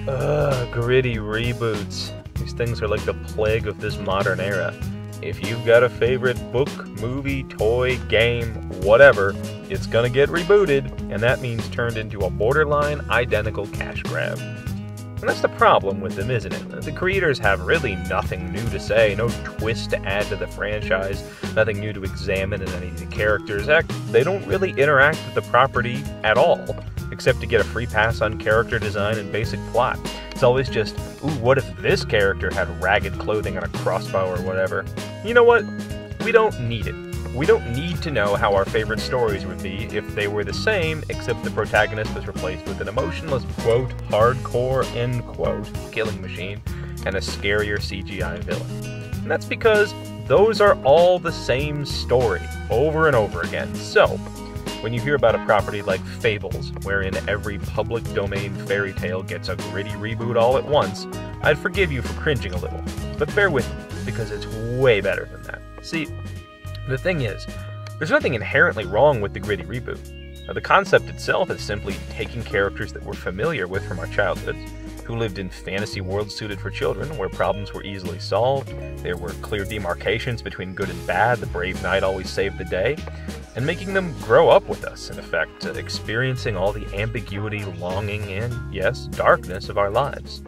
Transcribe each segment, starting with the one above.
Gritty reboots. These things are like the plague of this modern era. If you've got a favorite book, movie, toy, game, whatever, it's gonna get rebooted, and that means turned into a borderline identical cash grab. And that's the problem with them, isn't it? The creators have really nothing new to say, no twist to add to the franchise, nothing new to examine in any of the characters. Heck, they don't really interact with the property at all, except to get a free pass on character design and basic plot. It's always just, ooh, what if this character had ragged clothing and a crossbow or whatever? You know what? We don't need it. We don't need to know how our favorite stories would be if they were the same, except the protagonist was replaced with an emotionless, quote, hardcore, end quote, killing machine, and a scarier CGI villain. And that's because those are all the same story, over and over again. So, when you hear about a property like Fables, wherein every public domain fairy tale gets a gritty reboot all at once, I'd forgive you for cringing a little. But bear with me, because it's way better than that. See, the thing is, there's nothing inherently wrong with the gritty reboot. The concept itself is simply taking characters that we're familiar with from our childhoods, who lived in fantasy worlds suited for children, where problems were easily solved, there were clear demarcations between good and bad, the brave knight always saved the day, and making them grow up with us, in effect, experiencing all the ambiguity, longing, and, yes, darkness of our lives.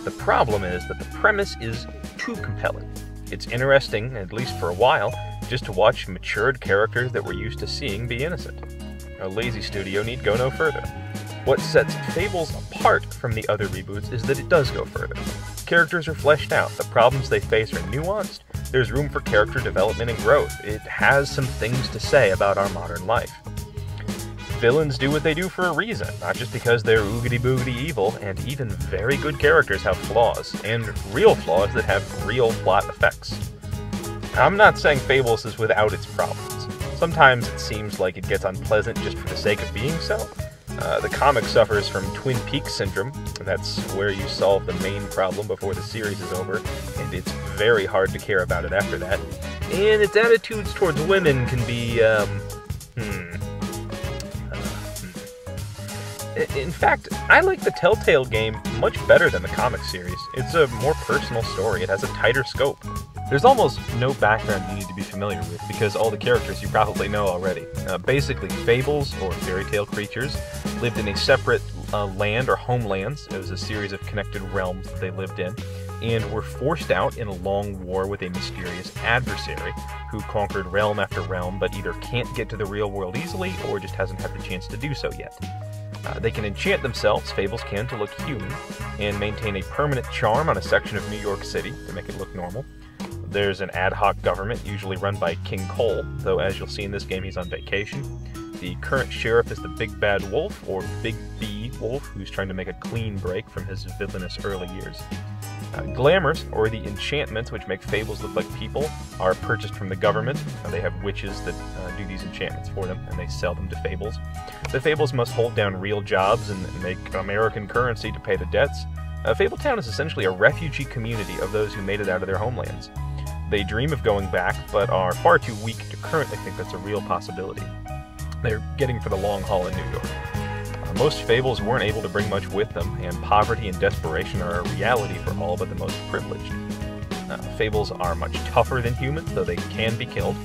The problem is that the premise is too compelling. It's interesting, at least for a while, just to watch matured characters that we're used to seeing be innocent. A lazy studio need go no further. What sets Fables apart from the other reboots is that it does go further. Characters are fleshed out, the problems they face are nuanced, there's room for character development and growth, it has some things to say about our modern life. Villains do what they do for a reason, not just because they're oogity-boogity evil, and even very good characters have flaws, and real flaws that have real plot effects. I'm not saying Fables is without its problems. Sometimes it seems like it gets unpleasant just for the sake of being so. The comic suffers from Twin Peaks syndrome, that's where you solve the main problem before the series is over, and it's very hard to care about it after that. And its attitudes towards women can be, In fact, I like the Telltale game much better than the comic series. It's a more personal story, it has a tighter scope. There's almost no background you need to be familiar with, because all the characters you probably know already. Basically, Fables, or fairy tale creatures, lived in a separate land or homelands. It was a series of connected realms that they lived in, and were forced out in a long war with a mysterious adversary who conquered realm after realm, but either can't get to the real world easily, or just hasn't had the chance to do so yet. They can enchant themselves, Fables can, to look human, and maintain a permanent charm on a section of New York City to make it look normal. There's an ad hoc government, usually run by King Cole, though as you'll see in this game, he's on vacation. The current sheriff is the Big Bad Wolf, or Big B Wolf, who's trying to make a clean break from his villainous early years. Glamours, or the enchantments which make Fables look like people, are purchased from the government. They have witches that do these enchantments for them, and they sell them to Fables. The Fables must hold down real jobs and make American currency to pay the debts. Fabletown is essentially a refugee community of those who made it out of their homelands. They dream of going back, but are far too weak to currently think that's a real possibility. They're getting for the long haul in New York. Most Fables weren't able to bring much with them, and poverty and desperation are a reality for all but the most privileged. Fables are much tougher than humans, though they can be killed.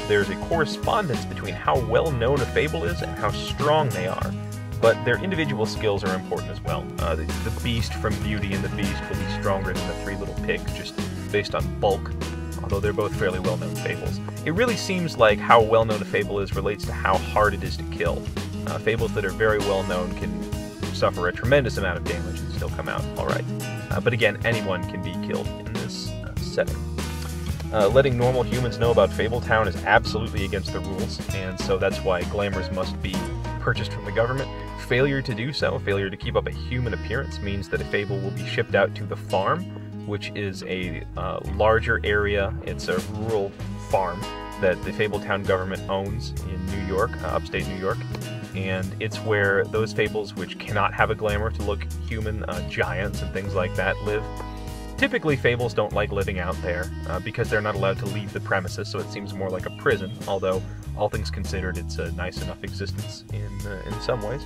There's a correspondence between how well known a Fable is and how strong they are, but their individual skills are important as well. The Beast from Beauty and the Beast will be stronger than the Three Little Pigs, just based on bulk, although they're both fairly well-known fables. It really seems like how well-known a fable is relates to how hard it is to kill. Fables that are very well-known can suffer a tremendous amount of damage and still come out alright. But again, anyone can be killed in this setting. Letting normal humans know about Fabletown is absolutely against the rules, and so that's why glamours must be purchased from the government. Failure to do so, failure to keep up a human appearance, means that a Fable will be shipped out to the farm, which is a larger area. It's a rural farm that the Fabletown government owns in New York, upstate New York, and it's where those fables which cannot have a glamour to look human, giants and things like that, live. Typically, fables don't like living out there because they're not allowed to leave the premises, so it seems more like a prison, although all things considered, it's a nice enough existence in some ways.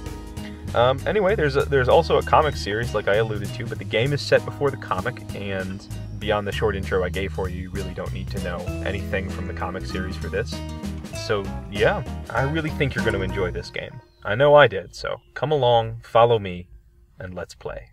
Anyway, there's also a comic series, like I alluded to, but the game is set before the comic, and beyond the short intro I gave for you, you really don't need to know anything from the comic series for this. So yeah, I really think you're going to enjoy this game. I know I did, so come along, follow me, and let's play.